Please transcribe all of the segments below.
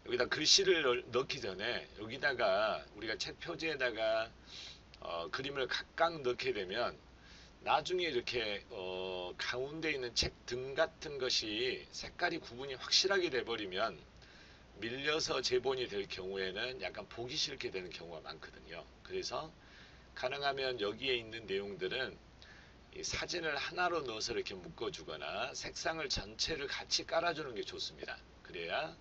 여기다 글씨를 넣기 전에 여기다가 우리가 책 표지에다가 그림을 각각 넣게 되면 나중에 이렇게 가운데 있는 책 등 같은 것이 색깔이 구분이 확실하게 돼버리면 밀려서 제본이 될 경우에는 약간 보기 싫게 되는 경우가 많거든요. 그래서 가능하면 여기에 있는 내용들은 이 사진을 하나로 넣어서 이렇게 묶어주거나 색상을 전체를 같이 깔아주는 게 좋습니다. 그래야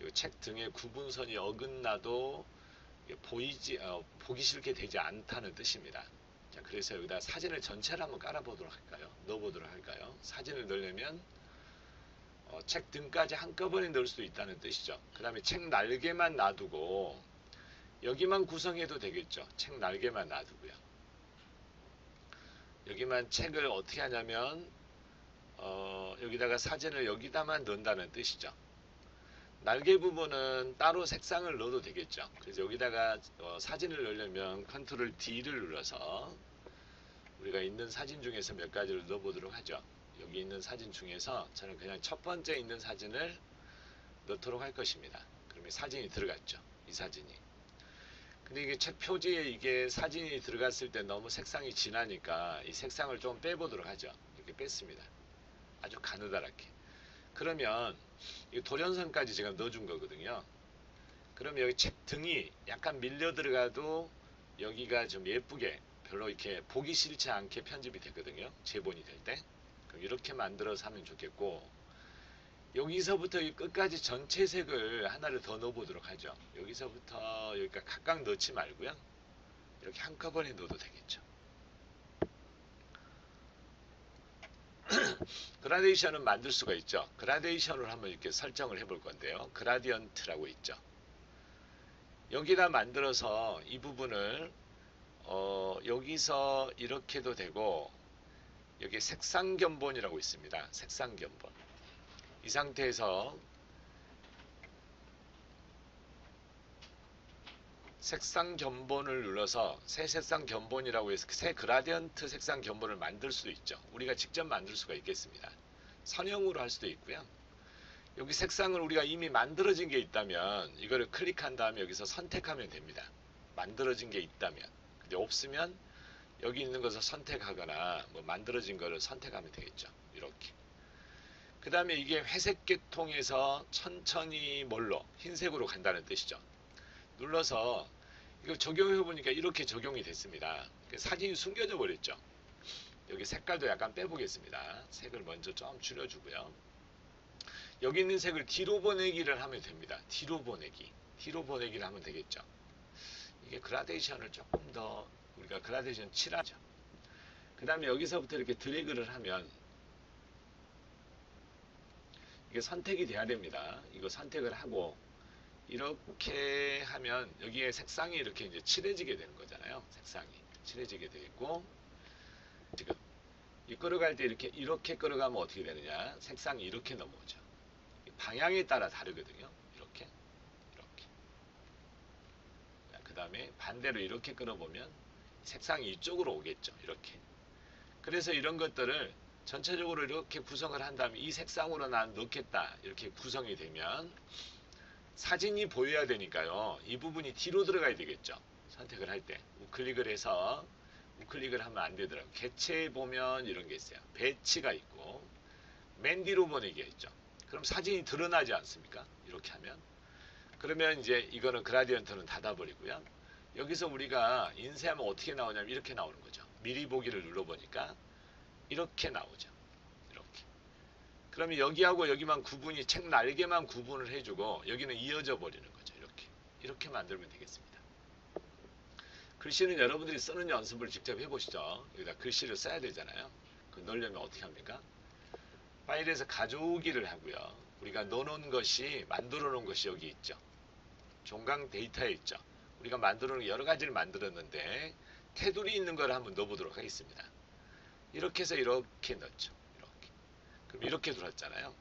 이 책 등의 구분선이 어긋나도 보기 싫게 되지 않다는 뜻입니다. 자, 그래서 여기다 사진을 전체를 한번 깔아보도록 할까요? 넣어보도록 할까요? 사진을 넣으려면 책 등까지 한꺼번에 넣을 수도 있다는 뜻이죠. 그 다음에 책 날개만 놔두고 여기만 구성해도 되겠죠. 책 날개만 놔두고요. 여기만 책을 어떻게 하냐면 여기다가 사진을 여기다만 넣는다는 뜻이죠. 날개 부분은 따로 색상을 넣어도 되겠죠. 그래서 여기다가 사진을 넣으려면 컨트롤 D를 눌러서 우리가 있는 사진 중에서 몇 가지를 넣어보도록 하죠. 여기 있는 사진 중에서 저는 그냥 첫 번째 있는 사진을 넣도록 할 것입니다. 그러면 사진이 들어갔죠. 이 사진이. 근데 이게 책 표지에 이게 사진이 들어갔을 때 너무 색상이 진하니까 이 색상을 좀 빼보도록 하죠. 이렇게 뺐습니다. 아주 가느다랗게. 그러면 이 돌연선까지 제가 넣어준 거거든요. 그러면 여기 책 등이 약간 밀려 들어가도 여기가 좀 예쁘게 별로 이렇게 보기 싫지 않게 편집이 되거든요. 제본이 될 때. 그럼 이렇게 만들어서 하면 좋겠고, 여기서부터 끝까지 전체 색을 하나를 더 넣어보도록 하죠. 여기서부터 여기까지 각각 넣지 말고요. 이렇게 한꺼번에 넣어도 되겠죠. 그라데이션은 만들 수가 있죠. 그라데이션을 한번 이렇게 설정을 해볼 건데요. 그라디언트라고 있죠. 여기다 만들어서 이 부분을 여기서 이렇게도 되고, 여기 색상 견본이라고 있습니다. 색상 견본. 이 상태에서 색상 견본을 눌러서 새 색상 견본이라고 해서 새 그라디언트 색상 견본을 만들 수도 있죠. 우리가 직접 만들 수가 있겠습니다. 선형으로 할 수도 있고요. 여기 색상을 우리가 이미 만들어진 게 있다면 이거를 클릭한 다음에 여기서 선택하면 됩니다. 만들어진 게 있다면. 근데 없으면 여기 있는 것을 선택하거나 뭐 만들어진 거를 선택하면 되겠죠. 이렇게. 그 다음에 이게 회색 계통에서 천천히 뭘로? 흰색으로 간다는 뜻이죠. 눌러서 이거 적용해 보니까 이렇게 적용이 됐습니다. 사진이 숨겨져 버렸죠. 여기 색깔도 약간 빼보겠습니다. 색을 먼저 좀 줄여주고요. 여기 있는 색을 뒤로 보내기를 하면 됩니다. 뒤로 보내기. 뒤로 보내기를 하면 되겠죠. 이게 그라데이션을 조금 더 우리가 그라데이션 칠하죠. 그 다음에 여기서부터 이렇게 드래그를 하면 이게 선택이 돼야 됩니다. 이거 선택을 하고 이렇게 하면 여기에 색상이 이렇게 이제 칠해지게 되는 거잖아요. 색상이 칠해지게 되겠고, 지금 이 끌어갈 때 이렇게 끌어가면 어떻게 되느냐? 색상이 이렇게 넘어오죠. 방향에 따라 다르거든요. 이렇게. 그 다음에 반대로 이렇게 끌어보면 색상이 이쪽으로 오겠죠. 이렇게. 그래서 이런 것들을 전체적으로 이렇게 구성을 한 다음에 이 색상으로 난 넣겠다. 이렇게 구성이 되면 사진이 보여야 되니까요. 이 부분이 뒤로 들어가야 되겠죠. 선택을 할 때. 우클릭을 해서 우클릭을 하면 안 되더라고요. 개체에 보면 이런 게 있어요. 배치가 있고 맨 뒤로 보내기가 있죠. 그럼 사진이 드러나지 않습니까? 이렇게 하면. 그러면 이제 이거는 그라디언트는 닫아버리고요. 여기서 우리가 인쇄하면 어떻게 나오냐면 이렇게 나오는 거죠. 미리 보기를 눌러보니까 이렇게 나오죠. 이렇게. 그러면 여기하고 여기만 구분이 책 날개만 구분을 해주고 여기는 이어져 버리는 거죠. 이렇게 만들면 되겠습니다. 글씨는 여러분들이 쓰는 연습을 직접 해보시죠. 여기다 글씨를 써야 되잖아요. 그 넣으려면 어떻게 합니까? 파일에서 가져오기를 하고요. 우리가 넣어놓은 것이 만들어 놓은 것이 여기 있죠. 종강 데이터에 있죠. 우리가 만들어 놓은 여러 가지를 만들었는데 테두리 있는 걸 한번 넣어보도록 하겠습니다. 이렇게 해서 이렇게 넣죠. 이렇게. 그럼 이렇게 들어왔잖아요.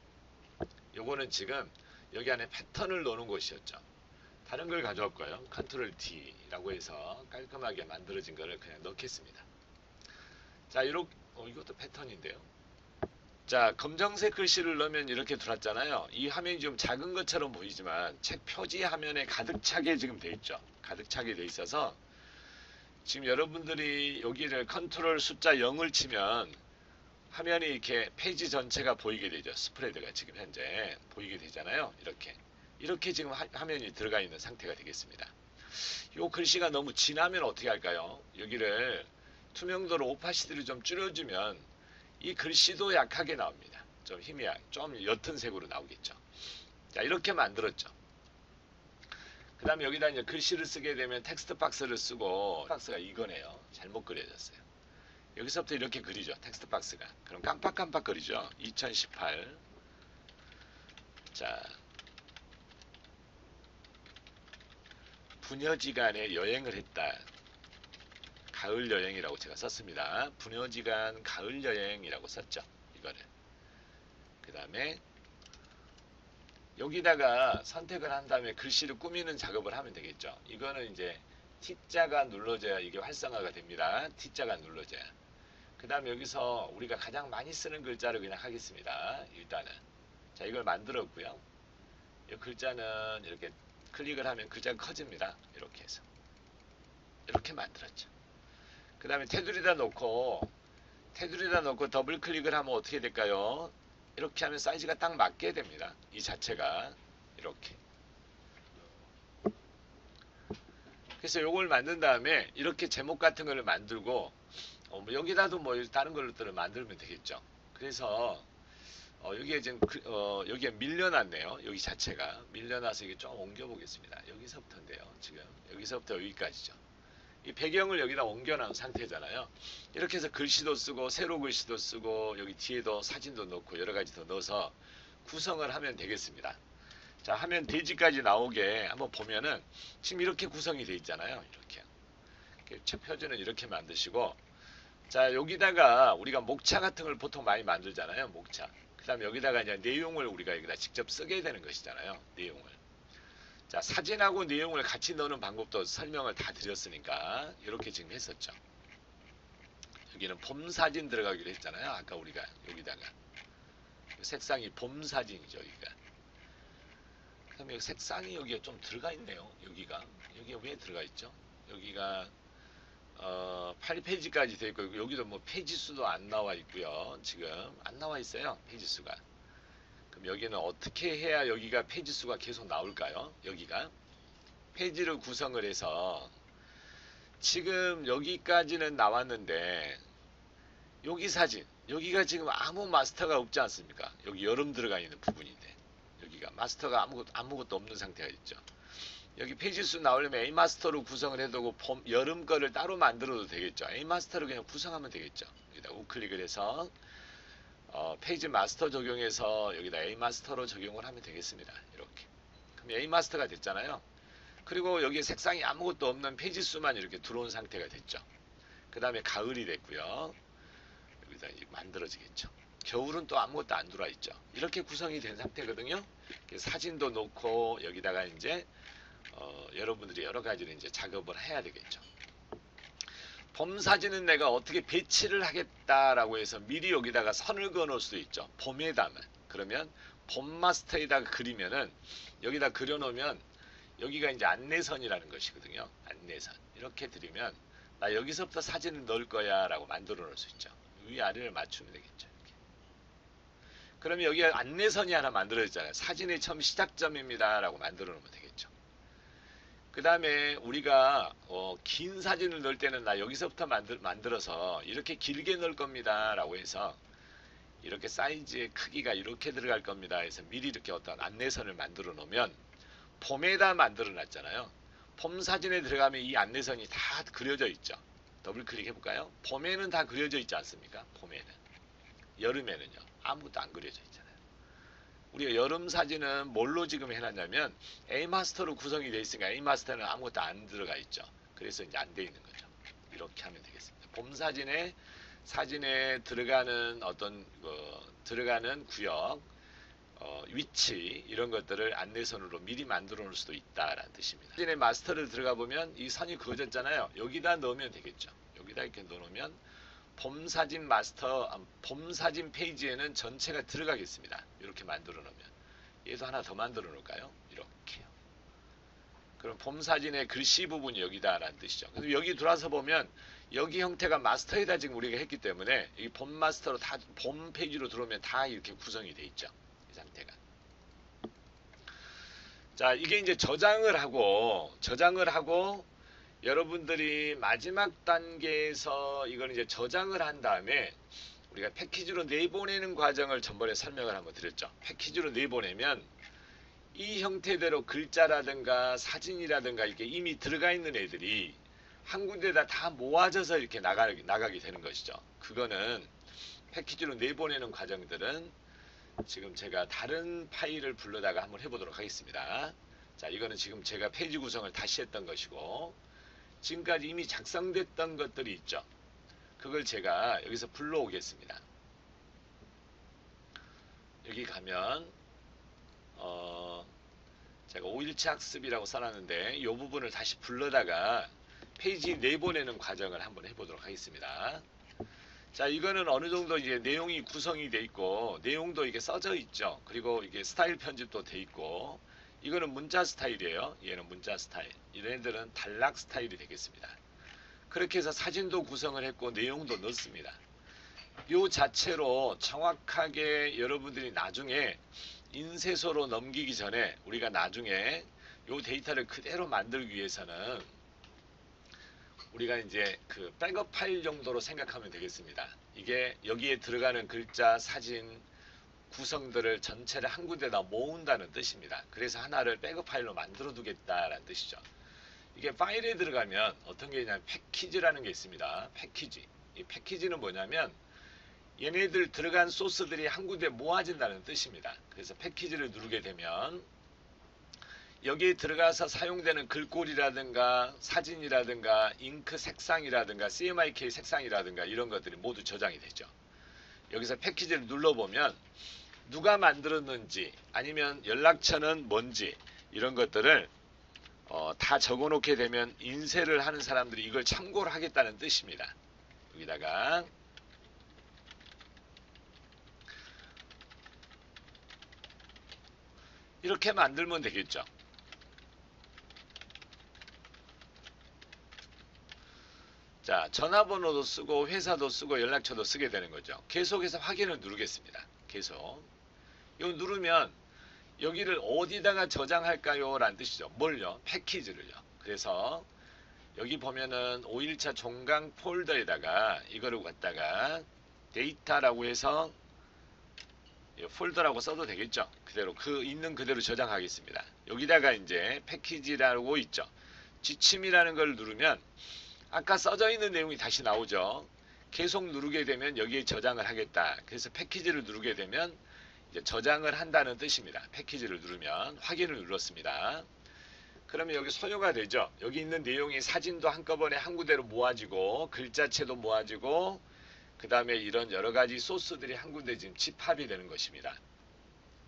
요거는 지금 여기 안에 패턴을 넣는 곳이었죠. 다른 걸 가져올 거예요. 컨트롤 D라고 해서 깔끔하게 만들어진 거를 그냥 넣겠습니다. 자, 이렇게 이것도 패턴인데요. 자, 검정색 글씨를 넣으면 이렇게 들어왔잖아요. 이 화면이 좀 작은 것처럼 보이지만 책 표지 화면에 가득 차게 지금 돼 있죠. 가득 차게 돼 있어서 지금 여러분들이 여기를 컨트롤 숫자 0을 치면 화면이 이렇게 페이지 전체가 보이게 되죠. 스프레드가 지금 현재 보이게 되잖아요. 이렇게 지금 화면이 들어가 있는 상태가 되겠습니다. 이 글씨가 너무 진하면 어떻게 할까요? 여기를 투명도로 오파시티를 좀 줄여주면 이 글씨도 약하게 나옵니다. 좀 희미하게, 좀 옅은 색으로 나오겠죠. 자, 이렇게 만들었죠. 그 다음에 여기다 이제 글씨를 쓰게 되면 텍스트 박스를 쓰고, 박스가 이거네요. 잘못 그려졌어요. 여기서부터 이렇게 그리죠. 텍스트 박스가. 그럼 깜빡깜빡 그리죠. 2018. 자, 부녀지간에 여행을 했다. 가을 여행이라고 제가 썼습니다. 부녀지간 가을 여행이라고 썼죠. 이거를. 그 다음에 여기다가 선택을 한 다음에 글씨를 꾸미는 작업을 하면 되겠죠. 이거는 이제 T자가 눌러져야 이게 활성화가 됩니다. T자가 눌러져야. 그 다음에 여기서 우리가 가장 많이 쓰는 글자를 그냥 하겠습니다. 일단은. 자, 이걸 만들었고요. 이 글자는 이렇게 클릭을 하면 글자가 커집니다. 이렇게 해서. 이렇게 만들었죠. 그 다음에 테두리에다 놓고 더블 클릭을 하면 어떻게 될까요? 이렇게 하면 사이즈가 딱 맞게 됩니다. 이 자체가 이렇게. 그래서 요걸 만든 다음에 이렇게 제목 같은 거를 만들고 뭐 여기다도 뭐 다른 것들을 만들면 되겠죠. 그래서 여기에 지금 여기에 밀려났네요. 여기 자체가 밀려나서 이게 좀 옮겨 보겠습니다. 여기서부터인데요. 지금 여기서부터 여기까지죠. 이 배경을 여기다 옮겨놓은 상태잖아요. 이렇게 해서 글씨도 쓰고 세로 글씨도 쓰고 여기 뒤에도 사진도 넣고 여러 가지 더 넣어서 구성을 하면 되겠습니다. 자, 화면 대지까지 나오게 한번 보면은 지금 이렇게 구성이 되어 있잖아요. 이렇게 책 표지는 이렇게 만드시고, 자, 여기다가 우리가 목차 같은 걸 보통 많이 만들잖아요. 목차. 그 다음에 여기다가 이제 내용을 우리가 여기다 직접 쓰게 되는 것이잖아요. 내용을. 자, 사진하고 내용을 같이 넣는 방법도 설명을 다 드렸으니까 이렇게 지금 했었죠. 여기는 봄 사진 들어가기로 했잖아요. 아까 우리가 여기다가 색상이 봄 사진이죠. 여기가. 그다음에 색상이 여기에 좀 들어가 있네요. 여기에 왜 들어가 있죠? 여기가 8페이지까지 되어 있고 여기도 뭐 페이지 수도 안 나와 있고요. 지금 안 나와 있어요. 페이지 수가. 그럼 여기는 어떻게 해야 여기가 페이지 수가 계속 나올까요? 여기가 페이지를 구성을 해서 지금 여기까지는 나왔는데 여기 사진 여기가 지금 아무 마스터가 없지 않습니까? 여기 여름 들어가 있는 부분인데 여기가 마스터가 아무것도 없는 상태가 있죠. 여기 페이지 수 나오려면 A 마스터로 구성을 해두고 여름 거를 따로 만들어도 되겠죠. A 마스터로 그냥 구성하면 되겠죠. 여기다 우클릭을 해서 페이지 마스터 적용해서 여기다 A 마스터로 적용을 하면 되겠습니다. 이렇게. 그럼 A 마스터가 됐잖아요. 그리고 여기에 색상이 아무것도 없는 페이지 수만 이렇게 들어온 상태가 됐죠. 그 다음에 가을이 됐고요. 여기다 이제 만들어지겠죠. 겨울은 또 아무것도 안 들어와 있죠. 이렇게 구성이 된 상태거든요. 사진도 놓고 여기다가 이제 여러분들이 여러 가지를 이제 작업을 해야 되겠죠. 봄 사진은 내가 어떻게 배치를 하겠다라고 해서 미리 여기다가 선을 그어 놓을 수도 있죠. 봄에다만. 그러면 봄 마스터에다가 그리면은 여기다 그려 놓으면 여기가 이제 안내선이라는 것이거든요. 안내선. 이렇게 드리면 나 여기서부터 사진을 넣을 거야 라고 만들어 놓을 수 있죠. 위아래를 맞추면 되겠죠. 이렇게. 그러면 여기에 안내선이 하나 만들어졌잖아요. 사진의 처음 시작점입니다 라고 만들어 놓으면 되겠죠. 그 다음에 우리가 긴 사진을 넣을 때는 나 여기서부터 만들어서 이렇게 길게 넣을 겁니다 라고 해서 이렇게 사이즈의 크기가 이렇게 들어갈 겁니다 해서 미리 이렇게 어떤 안내선을 만들어 놓으면 봄에다 만들어 놨잖아요. 봄 사진에 들어가면 이 안내선이 다 그려져 있죠. 더블 클릭 해볼까요? 봄에는 다 그려져 있지 않습니까? 봄에는. 여름에는요. 아무것도 안 그려져 있잖아요. 우리가 여름 사진은 뭘로 지금 해놨냐면 A마스터로 구성이 되어 있으니까 A마스터는 아무것도 안 들어가 있죠. 그래서 이제 안 되어 있는 거죠. 이렇게 하면 되겠습니다. 봄 사진에 들어가는 어떤 들어가는 구역, 위치 이런 것들을 안내선으로 미리 만들어 놓을 수도 있다라는 뜻입니다. 사진의 마스터를 들어가 보면 이 선이 그어졌잖아요. 여기다 넣으면 되겠죠. 여기다 이렇게 넣어놓으면 봄사진 마스터, 봄사진 페이지에는 전체가 들어가겠습니다. 이렇게 만들어 놓으면. 얘도 하나 더 만들어 놓을까요? 이렇게요. 그럼 봄사진의 글씨 부분이 여기다라는 뜻이죠. 그래서 여기 들어와서 보면 여기 형태가 마스터에다 지금 우리가 했기 때문에 이 봄 마스터로 다, 봄 페이지로 들어오면 다 이렇게 구성이 돼 있죠. 이 상태가. 자, 이게 이제 저장을 하고 여러분들이 마지막 단계에서 이걸 이제 저장을 한 다음에 우리가 패키지로 내보내는 과정을 전번에 설명을 한번 드렸죠. 패키지로 내보내면 이 형태대로 글자라든가 사진이라든가 이렇게 이미 들어가 있는 애들이 한 군데다 다 모아져서 이렇게 나가게 되는 것이죠. 그거는 패키지로 내보내는 과정들은 지금 제가 다른 파일을 불러다가 한번 해보도록 하겠습니다. 자, 이거는 지금 제가 페이지 구성을 다시 했던 것이고, 지금까지 이미 작성됐던 것들이 있죠. 그걸 제가 여기서 불러오겠습니다. 여기 가면 제가 5일차 학습이라고 써놨는데 이 부분을 다시 불러다가 페이지 내보내는 과정을 한번 해보도록 하겠습니다. 자, 이거는 어느 정도 이제 내용이 구성이 돼 있고 내용도 이게 써져 있죠. 그리고 이게 스타일 편집도 돼 있고, 이거는 문자 스타일이에요. 얘는 문자 스타일. 이런 애들은 단락 스타일이 되겠습니다. 그렇게 해서 사진도 구성을 했고 내용도 넣습니다. 요 자체로 정확하게 여러분들이 나중에 인쇄소로 넘기기 전에 우리가 나중에 요 데이터를 그대로 만들기 위해서는 우리가 이제 그 백업 파일 정도로 생각하면 되겠습니다. 이게 여기에 들어가는 글자, 사진, 구성들을 전체를 한 군데다 모은다는 뜻입니다. 그래서 하나를 백업 파일로 만들어 두겠다라는 뜻이죠. 이게 파일에 들어가면 어떤 게 있냐면 패키지라는 게 있습니다. 패키지. 이 패키지는 뭐냐면 얘네들 들어간 소스들이 한 군데 모아진다는 뜻입니다. 그래서 패키지를 누르게 되면 여기에 들어가서 사용되는 글꼴이라든가 사진이라든가 잉크 색상이라든가 CMYK 색상이라든가 이런 것들이 모두 저장이 되죠. 여기서 패키지를 눌러보면 누가 만들었는지 아니면 연락처는 뭔지 이런 것들을 다 적어놓게 되면 인쇄를 하는 사람들이 이걸 참고를 하겠다는 뜻입니다. 여기다가 이렇게 만들면 되겠죠. 자, 전화번호도 쓰고 회사도 쓰고 연락처도 쓰게 되는 거죠. 계속해서 확인을 누르겠습니다. 계속. 이거 누르면 여기를 어디다가 저장할까요? 라는 뜻이죠. 뭘요? 패키지를요. 그래서 여기 보면은 5일차 종강 폴더에다가 이거를 갖다가 데이터라고 해서 폴더라고 써도 되겠죠. 그대로 있는 그대로 저장하겠습니다. 여기다가 이제 패키지라고 있죠. 지침이라는 걸 누르면 아까 써져 있는 내용이 다시 나오죠. 계속 누르게 되면 여기에 저장을 하겠다. 그래서 패키지를 누르게 되면 이제 저장을 한다는 뜻입니다. 패키지를 누르면 확인을 눌렀습니다. 그러면 여기 소요가 되죠. 여기 있는 내용이 사진도 한꺼번에 한 군데로 모아지고 글자체도 모아지고 그 다음에 이런 여러가지 소스들이 한 군데 지금 집합이 되는 것입니다.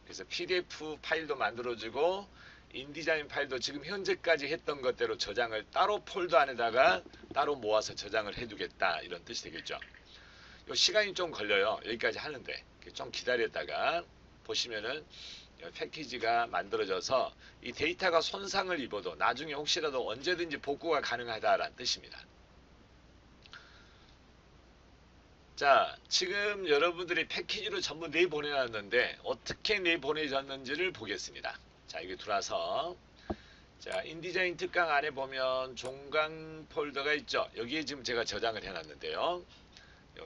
그래서 PDF 파일도 만들어지고 인디자인 파일도 지금 현재까지 했던 것대로 저장을 따로 폴더 안에다가 따로 모아서 저장을 해두겠다 이런 뜻이 되겠죠. 요 시간이 좀 걸려요. 여기까지 하는데 좀 기다렸다가 보시면은 패키지가 만들어져서 이 데이터가 손상을 입어도 나중에 혹시라도 언제든지 복구가 가능하다라는 뜻입니다. 자, 지금 여러분들이 패키지로 전부 내보내놨는데 어떻게 내보내졌는지를 보겠습니다. 자, 여기 들어와서 자, 인디자인 특강 안에 보면 종강 폴더가 있죠. 여기에 지금 제가 저장을 해놨는데요.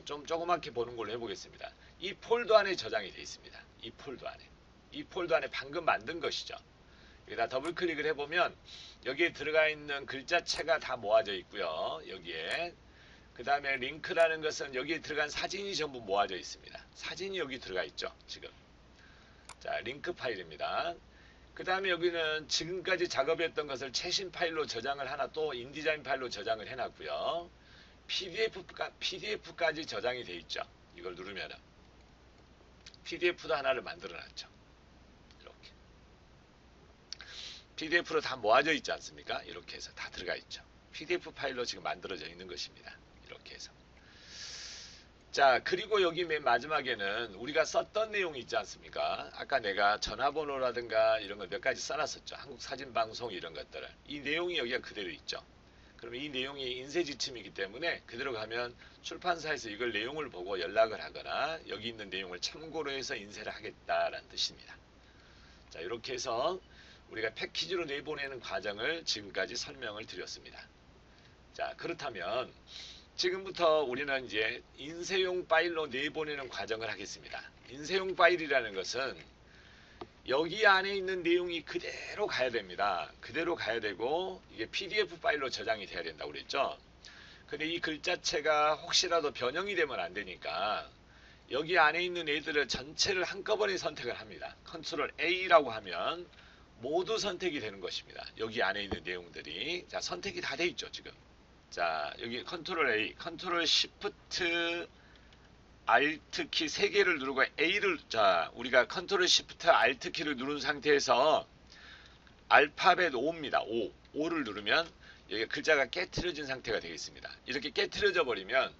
좀 조그맣게 보는 걸로 해보겠습니다. 이 폴더 안에 저장이 되어 있습니다. 이 폴더 안에. 이 폴더 안에 방금 만든 것이죠. 여기다 더블 클릭을 해보면 여기에 들어가 있는 글자체가 다 모아져 있고요. 여기에 그 다음에 링크라는 것은 여기에 들어간 사진이 전부 모아져 있습니다. 사진이 여기 들어가 있죠. 지금. 자, 링크 파일입니다. 그 다음에 여기는 지금까지 작업했던 것을 최신 파일로 저장을 하나 또 인디자인 파일로 저장을 해놨고요. PDF까지 저장이 돼 있죠. 이걸 누르면 PDF도 하나를 만들어놨죠. 이렇게 PDF로 다 모아져 있지 않습니까? 이렇게 해서 다 들어가 있죠. PDF 파일로 지금 만들어져 있는 것입니다. 이렇게 해서 자, 그리고 여기 맨 마지막에는 우리가 썼던 내용이 있지 않습니까? 아까 내가 전화번호라든가 이런 거 몇 가지 써놨었죠. 한국사진방송 이런 것들을. 이 내용이 여기가 그대로 있죠. 그러면 이 내용이 인쇄지침이기 때문에 그대로 가면 출판사에서 이걸 내용을 보고 연락을 하거나 여기 있는 내용을 참고로 해서 인쇄를 하겠다라는 뜻입니다. 자, 이렇게 해서 우리가 패키지로 내보내는 과정을 지금까지 설명을 드렸습니다. 자, 그렇다면 지금부터 우리는 이제 인쇄용 파일로 내보내는 과정을 하겠습니다. 인쇄용 파일이라는 것은 여기 안에 있는 내용이 그대로 가야 됩니다. 그대로 가야 되고 이게 PDF 파일로 저장이 돼야 된다고 그랬죠. 근데 이 글자체가 혹시라도 변형이 되면 안 되니까 여기 안에 있는 애들을 전체를 한꺼번에 선택을 합니다. 컨트롤 A라고 하면 모두 선택이 되는 것입니다. 여기 안에 있는 내용들이. 자, 선택이 다 돼 있죠, 지금. 자, 여기 컨트롤 A, 컨트롤 시프트 Alt 키 3개를 누르고 A를, 자, 우리가 컨트롤 시프트 Alt 키를 누른 상태에서 알파벳 5입니다. 5를 누르면 여기 글자가 깨트려진 상태가 되겠습니다. 이렇게 깨트려져 버리면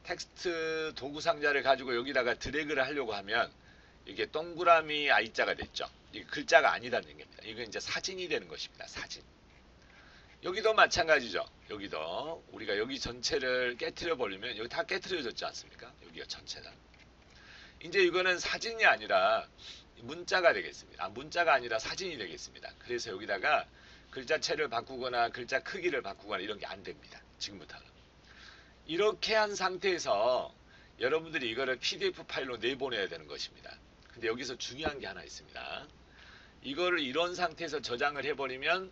텍스트 도구 상자를 가지고 여기다가 드래그를 하려고 하면 이게 동그라미 I자가 됐죠. 이게 글자가 아니다는 얘기입니다. 이건 이제 사진이 되는 것입니다. 사진. 여기도 마찬가지죠. 여기도 우리가 여기 전체를 깨트려 버리면 여기 다 깨트려졌지 않습니까? 여기가 전체다. 이제 이거는 사진이 아니라 문자가 되겠습니다. 문자가 아니라 사진이 되겠습니다. 그래서 여기다가 글자체를 바꾸거나 글자 크기를 바꾸거나 이런 게 안 됩니다. 지금부터는. 이렇게 한 상태에서 여러분들이 이거를 PDF 파일로 내보내야 되는 것입니다. 근데 여기서 중요한 게 하나 있습니다. 이거를 이런 상태에서 저장을 해버리면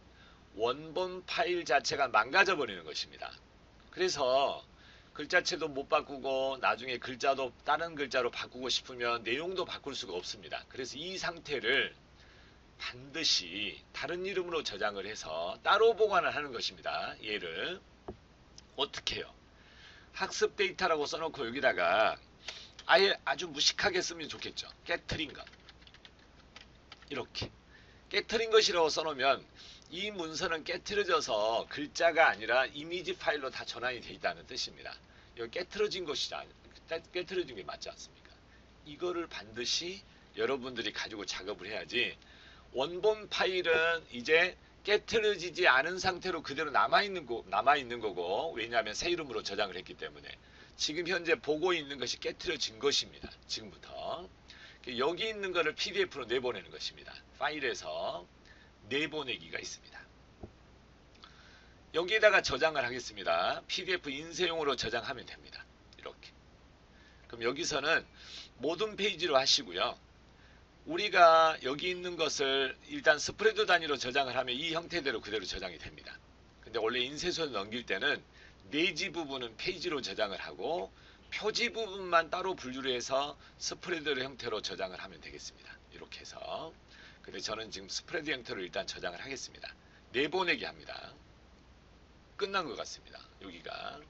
원본 파일 자체가 망가져 버리는 것입니다. 그래서 글자체도 못 바꾸고 나중에 글자도 다른 글자로 바꾸고 싶으면 내용도 바꿀 수가 없습니다. 그래서 이 상태를 반드시 다른 이름으로 저장을 해서 따로 보관을 하는 것입니다. 얘를 어떻게 해요? 학습 데이터라고 써놓고 여기다가 아예 아주 무식하게 쓰면 좋겠죠. 깨트린 것. 이렇게 깨트린 것이라고 써놓으면 이 문서는 깨트려져서 글자가 아니라 이미지 파일로 다 전환이 되어 있다는 뜻입니다. 이거 깨트려진 것이라 깨트려진 게 맞지 않습니까? 이거를 반드시 여러분들이 가지고 작업을 해야지 원본 파일은 이제 깨트려지지 않은 상태로 그대로 남아있는 거고 왜냐하면 새 이름으로 저장을 했기 때문에 지금 현재 보고 있는 것이 깨트려진 것입니다. 지금부터 여기 있는 거를 PDF로 내보내는 것입니다. 파일에서 내보내기가 있습니다. 여기에다가 저장을 하겠습니다. PDF 인쇄용으로 저장하면 됩니다. 이렇게. 그럼 여기서는 모든 페이지로 하시고요. 우리가 여기 있는 것을 일단 스프레드 단위로 저장을 하면 이 형태대로 그대로 저장이 됩니다. 근데 원래 인쇄소에 넘길 때는 내지 부분은 페이지로 저장을 하고 표지 부분만 따로 분류를 해서 스프레드 형태로 저장을 하면 되겠습니다. 이렇게 해서. 근데 저는 지금 스프레드 형태로 일단 저장을 하겠습니다. 내보내기 합니다. 끝난 것 같습니다. 여기가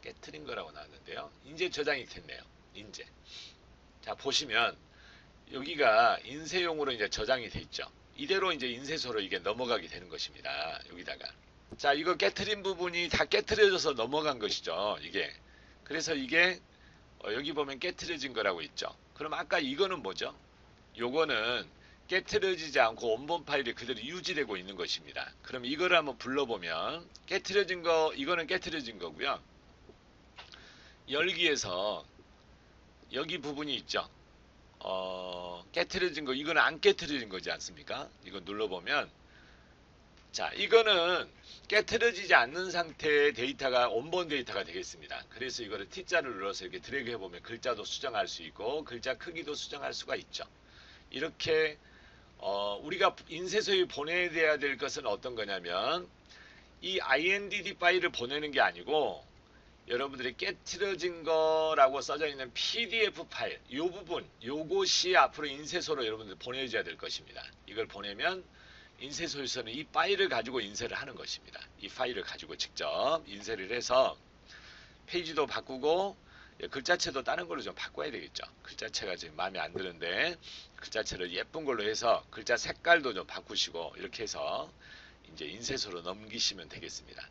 깨트린 거라고 나왔는데요. 이제 저장이 됐네요. 이제. 자, 보시면 여기가 인쇄용으로 이제 저장이 돼 있죠. 이대로 이제 인쇄소로 이게 넘어가게 되는 것입니다. 여기다가. 자, 이거 깨트린 부분이 다 깨트려져서 넘어간 것이죠. 이게. 그래서 이게 여기 보면 깨트려진 거라고 있죠. 그럼 아까 이거는 뭐죠? 요거는 깨트려지지 않고 원본 파일이 그대로 유지되고 있는 것입니다. 그럼 이거를 한번 불러보면 깨트려진 거, 이거는 깨트려진 거고요. 열기에서 여기 부분이 있죠. 깨트려진 거, 이거는 안 깨트려진 거지 않습니까? 이거 눌러보면 자, 이거는 깨트려지지 않는 상태의 데이터가 원본 데이터가 되겠습니다. 그래서 이거를 T자를 눌러서 이렇게 드래그 해보면 글자도 수정할 수 있고 글자 크기도 수정할 수가 있죠. 이렇게 우리가 인쇄소에 보내야 될 것은 어떤 거냐면 이 INDD 파일을 보내는 게 아니고 여러분들이 깨트려진 거라고 써져 있는 PDF 파일 이 부분 요것이 앞으로 인쇄소로 여러분들 보내줘야 될 것입니다. 이걸 보내면 인쇄소에서는 이 파일을 가지고 인쇄를 하는 것입니다. 이 파일을 가지고 직접 인쇄를 해서 페이지도 바꾸고 글자체도 다른 걸로 좀 바꿔야 되겠죠. 글자체가 지금 마음에 안 드는데 글자체를 예쁜 걸로 해서 글자 색깔도 좀 바꾸시고 이렇게 해서 이제 인쇄소로 넘기시면 되겠습니다.